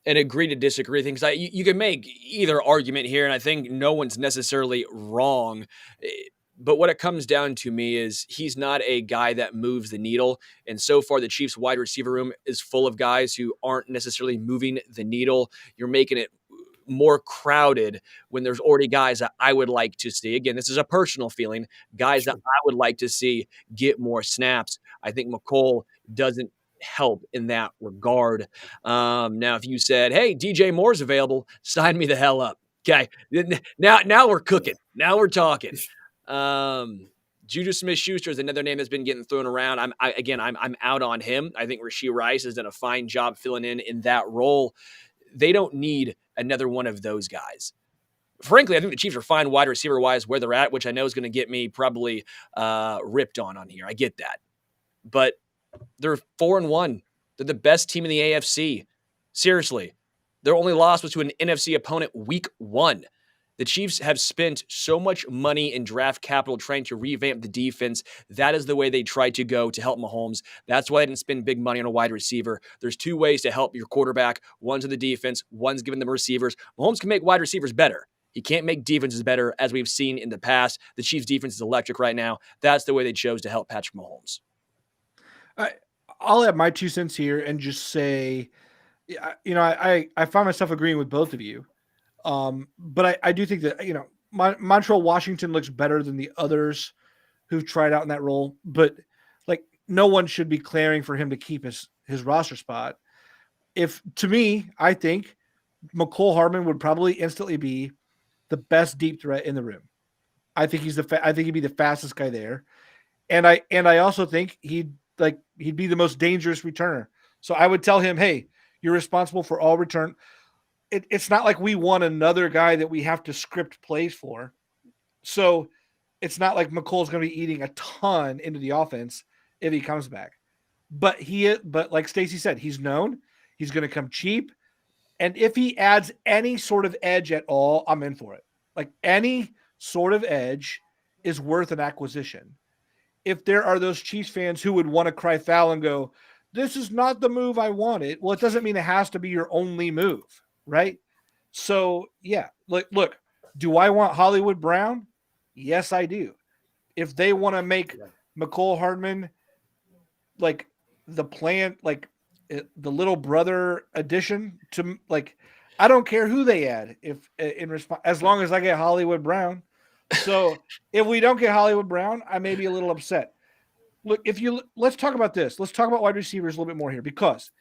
agree to disagree thing. You can make either argument here, and I think no one's necessarily wrong. But what it comes down to me is he's not a guy that moves the needle. And so far, the Chiefs wide receiver room is full of guys who aren't necessarily moving the needle. You're making it more crowded when there's already guys that I would like to see. Again, this is a personal feeling. Guys that I would like to see get more snaps. I think Mecole doesn't help in that regard. Now, if you said, "Hey, DJ Moore's available," sign me the hell up. Okay, now we're cooking. Now we're talking. Juju Smith-Schuster is another name that's been getting thrown around. I'm out on him. I think Rasheed Rice has done a fine job filling in that role. They don't need another one of those guys. Frankly, I think the Chiefs are fine wide receiver wise where they're at, which I know is going to get me probably ripped on here. I get that, but they're 4-1. They're the best team in the AFC. Seriously, their only loss was to an NFC opponent week 1. The Chiefs have spent so much money in draft capital trying to revamp the defense. That is the way they tried to go to help Mahomes. That's why they didn't spend big money on a wide receiver. There's 2 ways to help your quarterback. One's in the defense, one's giving them receivers. Mahomes can make wide receivers better. He can't make defenses better, as we've seen in the past. The Chiefs' defense is electric right now. That's the way they chose to help Patrick Mahomes. I'll add my 2 cents here and just say, I find myself agreeing with both of you. But I do think that, Montreal Washington looks better than the others who've tried out in that role, but like no one should be clamoring for him to keep his roster spot. To me, I think Mecole Hardman would probably instantly be the best deep threat in the room. I think I think he'd be the fastest guy there. And I also think he'd be the most dangerous returner. So I would tell him, hey, you're responsible for all return. It's not like we want another guy that we have to script plays for. So it's not like Mecole's going to be eating a ton into the offense if he comes back. But like Stacy said, he's known. He's going to come cheap. And if he adds any sort of edge at all, I'm in for it. Like any sort of edge is worth an acquisition. If there are those Chiefs fans who would want to cry foul and go, this is not the move I wanted. Well, it doesn't mean it has to be your only move. Right. So yeah, look, do I want Hollywood Brown? Yes, I do. If they want to make Mecole Hardman like the plan, like the little brother addition to, like, I don't care who they add if in response, as long as I get Hollywood Brown. So if we don't get Hollywood Brown, I may be a little upset. Look, let's talk about this. Let's talk about wide receivers a little bit more here, because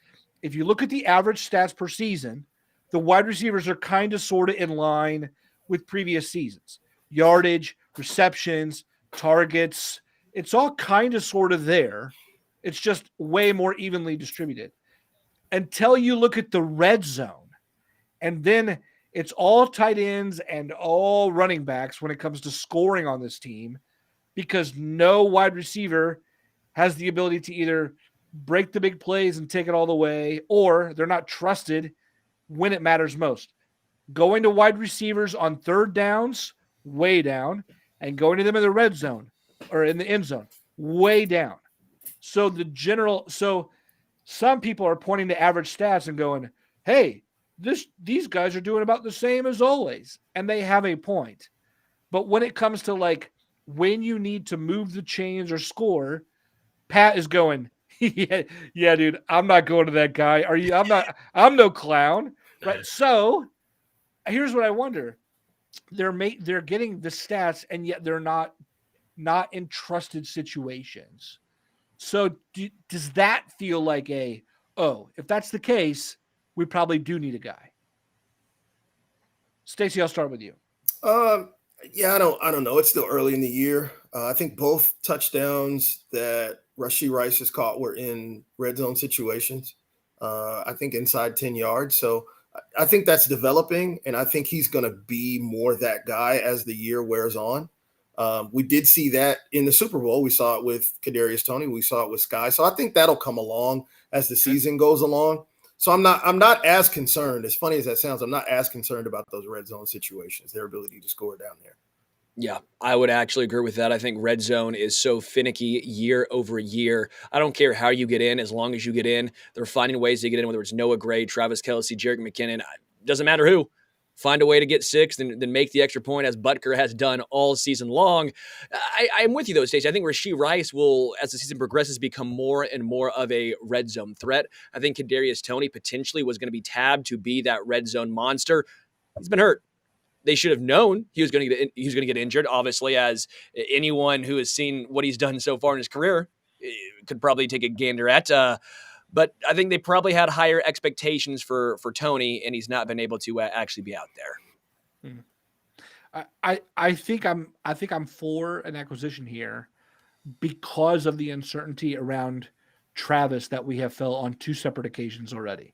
if you look at the average stats per season, the wide receivers are kind of sort of in line with previous seasons. Yardage, receptions, targets, it's all kind of sort of there. It's just way more evenly distributed. Until you look at the red zone, and then it's all tight ends and all running backs when it comes to scoring on this team, because no wide receiver has the ability to either break the big plays and take it all the way, or they're not trusted when it matters most. Going to wide receivers on third downs, way down, and going to them in the red zone or in the end zone, way down. So some people are pointing to average stats and going, hey, these guys are doing about the same as always. And they have a point. But when it comes to like when you need to move the chains or score, Pat is going, yeah, dude, I'm not going to that guy. I'm no clown. Right. So here's what I wonder. They're getting the stats, and yet they're not in trusted situations. So does that feel like if that's the case, we probably do need a guy? Stacy, I'll start with you. Yeah, I don't know. It's still early in the year. I think both touchdowns that Rasheed Rice has caught were in red zone situations. I think inside 10 yards. So I think that's developing, and I think he's going to be more that guy as the year wears on. We did see that in the Super Bowl. We saw it with Kadarius Toney. We saw it with Sky. So I think that'll come along as the season goes along. So I'm not as concerned. As funny as that sounds, I'm not as concerned about those red zone situations, their ability to score down there. Yeah, I would actually agree with that. I think red zone is so finicky year over year. I don't care how you get in, as long as you get in. They're finding ways to get in, whether it's Noah Gray, Travis Kelce, Jerick McKinnon. Doesn't matter who. find a way to get six, then make the extra point as Butker has done all season long. I'm with you though, Stacey. I think Rasheed Rice will, as the season progresses, become more and more of a red zone threat. I think Kadarius Toney potentially was going to be tabbed to be that red zone monster. He's been hurt. They should have known he was going to get injured. Obviously, as anyone who has seen what he's done so far in his career could probably take a gander at. But I think they probably had higher expectations for Toney, and he's not been able to actually be out there. I think I'm for an acquisition here because of the uncertainty around Travis that we have felt on 2 separate occasions already.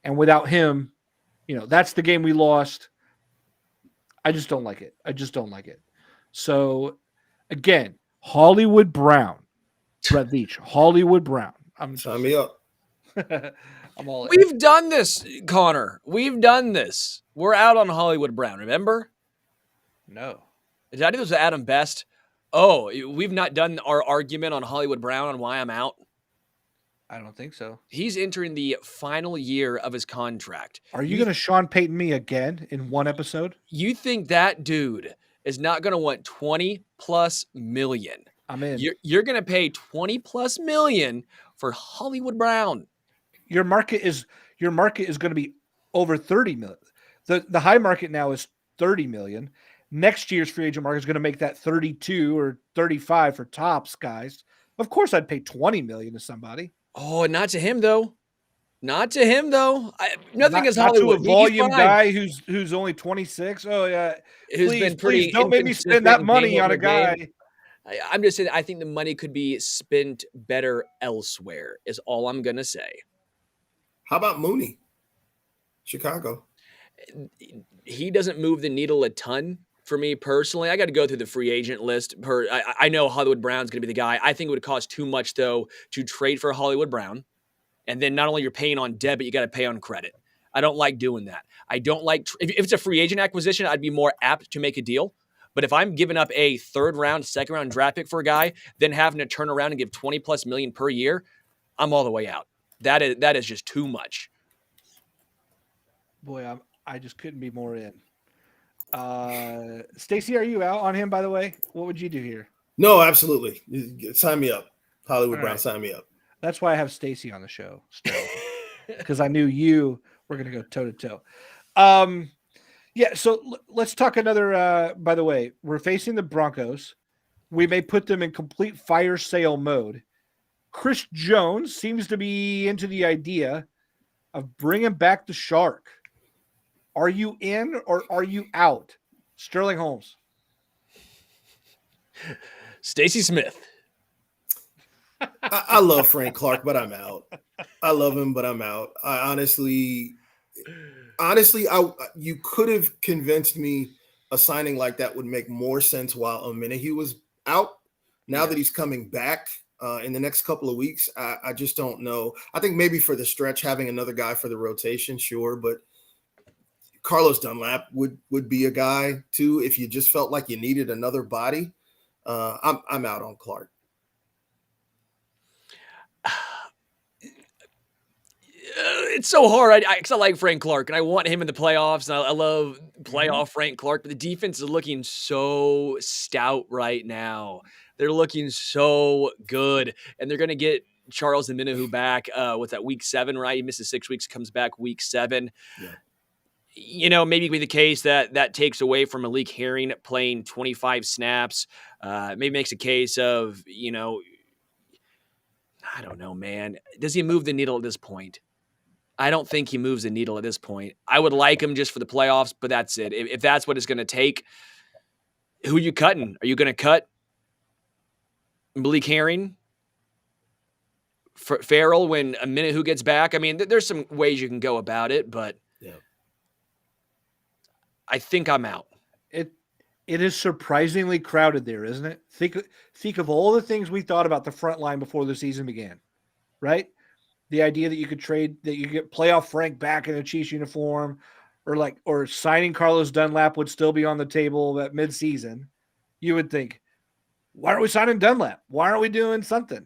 And without him, that's the game we lost. I just don't like it. So again, Hollywood Brown, Brett Veach, Hollywood Brown. Sign me up. I'm all in. We've done this, Connor. We've done this. We're out on Hollywood Brown, remember? No. I think it was Adam Best. Oh, we've not done our argument on Hollywood Brown on why I'm out. I don't think so. He's entering the final year of his contract. Are you going to Sean Payton me again in one episode? You think that dude is not going to want 20 plus million? I'm in. You're going to pay 20 plus million for Hollywood Brown. Your market is going to be over 30 million. The high market now is 30 million. Next year's free agent market is going to make that 32 or 35 for tops guys. Of course I'd pay 20 million to somebody. Oh, not to him though. Nothing is Hollywood. Not to a volume guy who's only 26. Oh yeah. Who's been pretty. Please don't make me spend that money on a guy. I'm just saying, I think the money could be spent better elsewhere, is all I'm going to say. How about Mooney? Chicago. He doesn't move the needle a ton for me personally. I got to go through the free agent list. I know Hollywood Brown's going to be the guy. I think it would cost too much, though, to trade for Hollywood Brown. And then not only you're paying on debit, you got to pay on credit. I don't like doing that. I don't like if it's a free agent acquisition, I'd be more apt to make a deal. But if I'm giving up a third round, second round draft pick for a guy, then having to turn around and give 20 plus million per year, I'm all the way out. That is just too much. Boy, I just couldn't be more in. Stacy, are you out on him, by the way? What would you do here? No, absolutely. Sign me up. Hollywood Brown, sign me up. That's why I have Stacy on the show still, because I knew you were going to go toe to toe. Yeah, so let's talk another. By the way, we're facing the Broncos. We may put them in complete fire sale mode. Chris Jones seems to be into the idea of bringing back the Shark. Are you in or are you out? Sterling Holmes. Stacy Smith. I love Frank Clark, but I'm out. I love him, but I'm out. I honestly, you could have convinced me a signing like that would make more sense while Omenihu was out. Now that he's coming back in the next couple of weeks, I just don't know. I think maybe for the stretch, having another guy for the rotation, sure, but Carlos Dunlap would be a guy too if you just felt like you needed another body. I'm out on Clark. It's so hard. Because I like Frank Clark and I want him in the playoffs. And I love playoff Frank Clark, but the defense is looking so stout right now. They're looking so good, and they're going to get Charles Omenihu back with that week 7, right? He misses 6 weeks, comes back week 7. Yeah. Maybe be the case that takes away from Malik Herring playing 25 snaps. Maybe makes a case of, I don't know, man. Does he move the needle at this point? I don't think he moves the needle at this point. I would like him just for the playoffs, but that's it. If that's what it's going to take, who are you cutting? Are you going to cut Malik Herring? Farrell when a minute who gets back? I mean, there's some ways you can go about it, but I think I'm out. It is surprisingly crowded there, isn't it? Think of all the things we thought about the front line before the season began, right? The idea that you could trade, that you get playoff Frank back in a Chiefs uniform, or signing Carlos Dunlap would still be on the table at midseason. You would think, why aren't we signing Dunlap? Why aren't we doing something?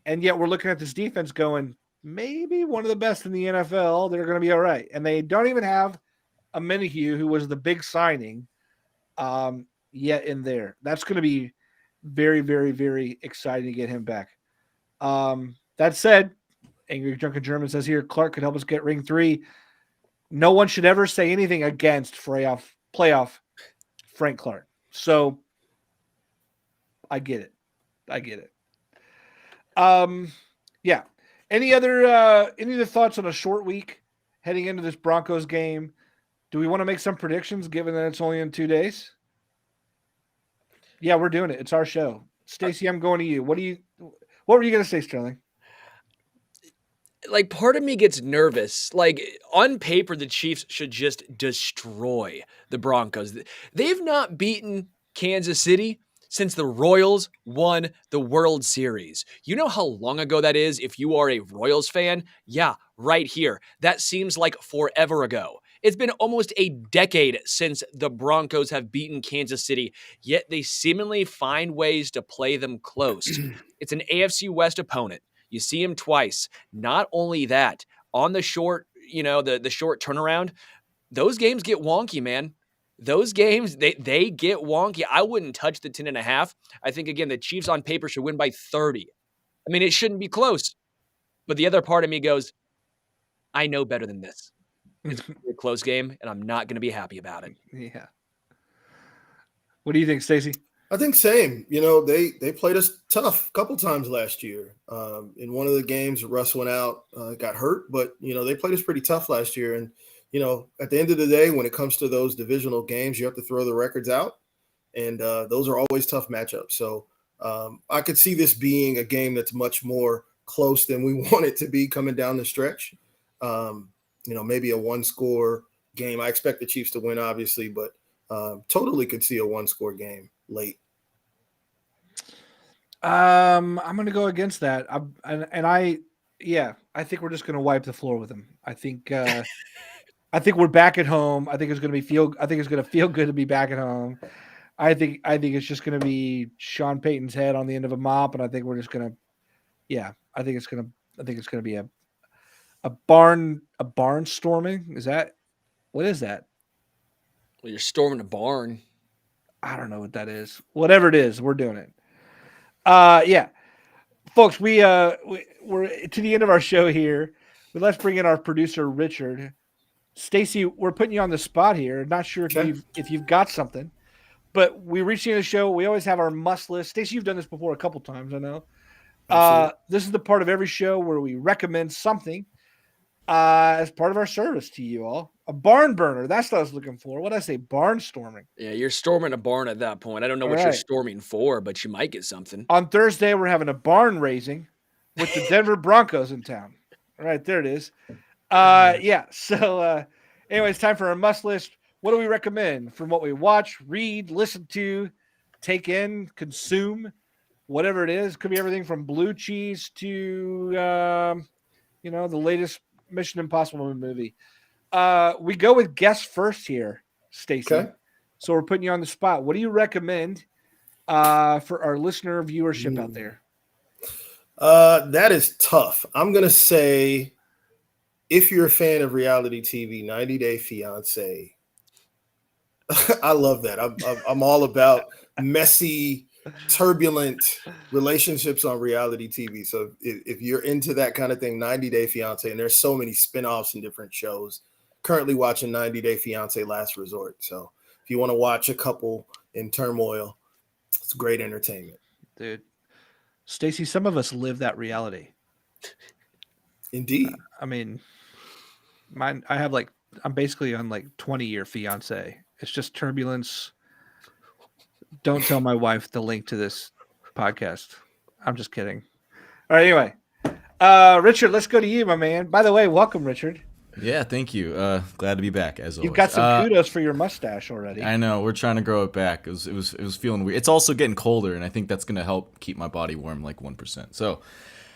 And yet we're looking at this defense going, maybe one of the best in the NFL. They're going to be all right. And they don't even have Amenahue, who was the big signing, yet in there. That's going to be very, very, very exciting to get him back. That said, Angry Drunken German says here, Clark could help us get ring 3. No one should ever say anything against playoff Frank Clark. So I get it. Yeah. Any other thoughts on a short week heading into this Broncos game? Do we want to make some predictions given that it's only in 2 days? Yeah, we're doing it. It's our show. Stacy, I'm going to you. What were you going to say, Sterling? Like, part of me gets nervous. Like, on paper, the Chiefs should just destroy the Broncos. They've not beaten Kansas City since the Royals won the World Series. You know how long ago that is if you are a Royals fan? Yeah, right here. That seems like forever ago. It's been almost a decade since the Broncos have beaten Kansas City, yet they seemingly find ways to play them close. It's an AFC West opponent. You see him twice. Not only that, on the short, the short turnaround, those games get wonky, man. Those games, they get wonky. I wouldn't touch the 10.5. I think, again, the Chiefs on paper should win by 30. I mean, it shouldn't be close. But the other part of me goes, I know better than this. It's a close game, and I'm not going to be happy about it. Yeah. What do you think, Stacy? I think same. They played us tough a couple times last year. In one of the games, Russ went out, got hurt, but they played us pretty tough last year. And at the end of the day, when it comes to those divisional games, you have to throw the records out, and those are always tough matchups. So I could see this being a game that's much more close than we want it to be coming down the stretch. Maybe a one-score game. I expect the Chiefs to win, obviously, but totally could see a one-score game late. I'm going to go against that. I think we're just going to wipe the floor with them. I think we're back at home. I think it's going to feel good to be back at home. I think it's just going to be Sean Payton's head on the end of a mop, and I think we're just going to, I think it's going to be a barn storming. What is that? Well, you're storming a barn. I don't know what that is. Whatever it is, we're doing it. Folks, we're to the end of our show here. But let's bring in our producer, Richard. Stacy, we're putting you on the spot here. Not sure if you've got something, but we reached the end of the show. We always have our must list. Stacy, you've done this before a couple times, I know. This is the part of every show where we recommend something as part of our service to you all. A barn burner. That's what I was looking for. What did I say? Barnstorming. Yeah, you're storming a barn at that point. I don't know what you're storming for, but you might get something. On Thursday, we're having a barn raising with the Denver Broncos in town. All right, there it is. So anyway, it's time for our must list. What do we recommend from what we watch, read, listen to, take in, consume, whatever it is? Could be everything from blue cheese to, the latest Mission Impossible movie. We go with guests first here, Stacy. Okay. So we're putting you on the spot. What do you recommend for our listener viewership out there? That is tough. I'm going to say, if you're a fan of reality TV, 90 Day Fiancé. I love that. I'm all about messy, turbulent relationships on reality TV. So if you're into that kind of thing, 90 Day Fiancé, and there's so many spinoffs and different shows. Currently watching 90 Day Fiancé Last Resort. So if you want to watch a couple in turmoil, it's great entertainment. Dude. Stacy, some of us live that reality. Indeed. I'm basically on 20-year fiance. It's just turbulence. Don't tell my wife the link to this podcast. I'm just kidding. All right, anyway. Richard, let's go to you, my man. By the way, welcome, Richard. Yeah, thank you. Glad to be back, as always. You've got some kudos for your mustache already. I know. We're trying to grow it back. It was feeling weird. It's also getting colder, and I think that's going to help keep my body warm 1%. So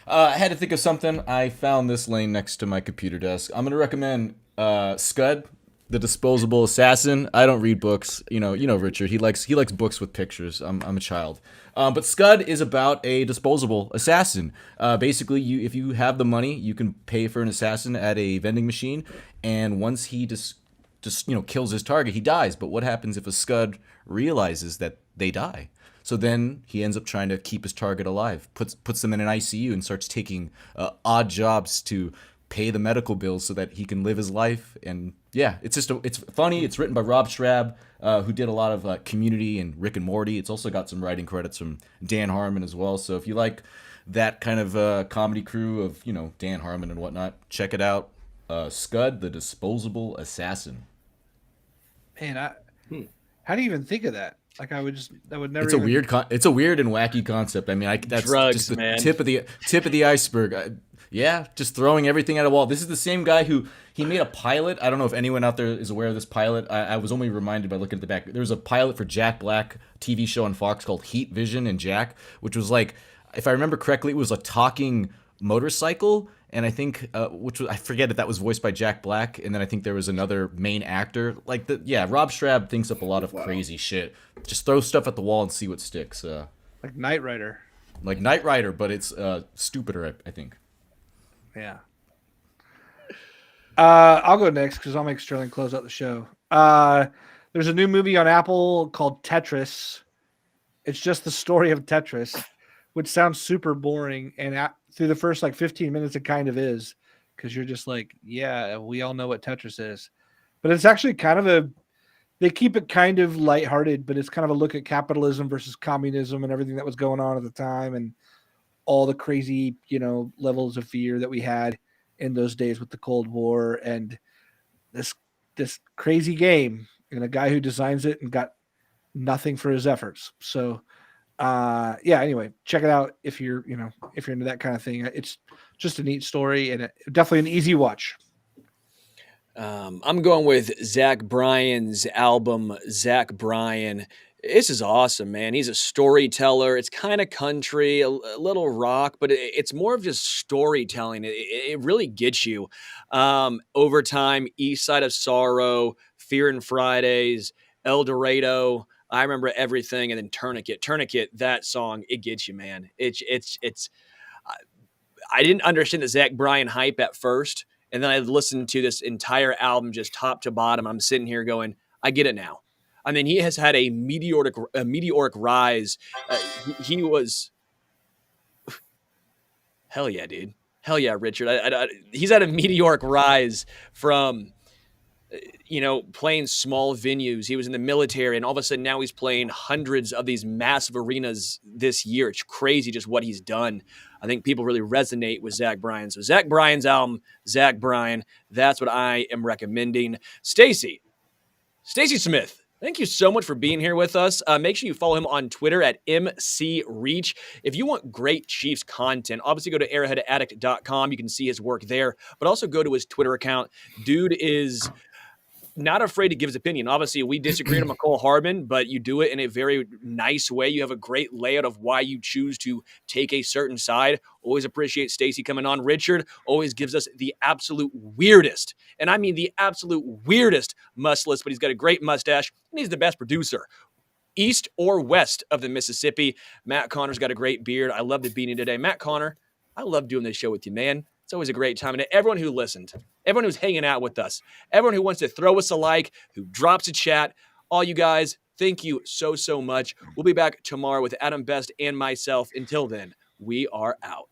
I had to think of something. I found this laying next to my computer desk. I'm going to recommend Scud, the Disposable Assassin. I don't read books. You know, Richard. He likes books with pictures. I'm a child. But Scud is about a disposable assassin. Basically, if you have the money, you can pay for an assassin at a vending machine, and once he just kills his target, he dies. But what happens if a scud realizes that they die? So then he ends up trying to keep his target alive, puts them in an ICU, and starts taking odd jobs to pay the medical bills so that he can live his life. And yeah, it's funny. It's written by Rob Schrab, who did a lot of Community and Rick and Morty. It's also got some writing credits from Dan Harmon as well. So if you like that kind of comedy crew of Dan Harmon and whatnot, check it out. Scud, the Disposable Assassin. Man, how do you even think of that? Like I would never. It's a weird and wacky concept. I mean, that's drugs, just the man. tip of the iceberg. Yeah, just throwing everything at a wall. This is the same guy who he made a pilot. I don't know if anyone out there is aware of this pilot. I was only reminded by looking at the back. There was a pilot for Jack Black TV show on Fox called Heat, Vision, and Jack, which was like, if I remember correctly, it was a talking motorcycle. And I think, I forget if that was voiced by Jack Black, and then I think there was another main actor. Rob Schrab thinks up a lot of crazy shit. Just throw stuff at the wall and see what sticks. Like Knight Rider. Like Knight Rider, but it's stupider, I think. Yeah. I'll go next because I'll make Sterling close out the show. There's a new movie on Apple called Tetris. It's just the story of Tetris, which sounds super boring, and through the first 15 minutes, it kind of is, because you're just like, yeah, we all know what Tetris is, but it's actually they keep it kind of lighthearted, but it's kind of a look at capitalism versus communism and everything that was going on at the time, and all the crazy, levels of fear that we had in those days with the Cold War, and this crazy game, and a guy who designs it and got nothing for his efforts. So anyway, check it out if you're into that kind of thing. It's just a neat story and definitely an easy watch. I'm going with Zach Bryan's album, Zach Bryan. This is awesome, man. He's a storyteller. It's kind of country, a little rock, but it's more of just storytelling. It really gets you. Overtime, East Side of Sorrow, Fear and Fridays, El Dorado. I remember everything, and then Tourniquet. That song, it gets you, man. It's. I didn't understand the Zach Bryan hype at first, and then I listened to this entire album just top to bottom. I'm sitting here going, I get it now. I mean, he has had a meteoric rise. He was, hell yeah, dude. Hell yeah, Richard. He's had a meteoric rise from, playing small venues. He was in the military, and all of a sudden now he's playing hundreds of these massive arenas this year. It's crazy just what he's done. I think people really resonate with Zach Bryan. So Zach Bryan's album, Zach Bryan, that's what I am recommending. Stacy Smith, thank you so much for being here with us. Make sure you follow him on Twitter at MCReach. If you want great Chiefs content, obviously go to arrowheadaddict.com. You can see his work there, but also go to his Twitter account. Dude is not afraid to give his opinion. Obviously, we disagree on Mecole Hardman, but you do it in a very nice way. You have a great layout of why you choose to take a certain side. Always appreciate Stacy coming on. Richard always gives us the absolute weirdest, and I mean the absolute weirdest must list, but he's got a great mustache, and he's the best producer, east or west of the Mississippi. Matt Connor's got a great beard. I love the beanie today. Matt Connor, I love doing this show with you, man. It's always a great time. And to everyone who listened, everyone who's hanging out with us, everyone who wants to throw us a like, who drops a chat, all you guys, thank you so much. We'll be back tomorrow with Adam Best and myself. Until then, we are out.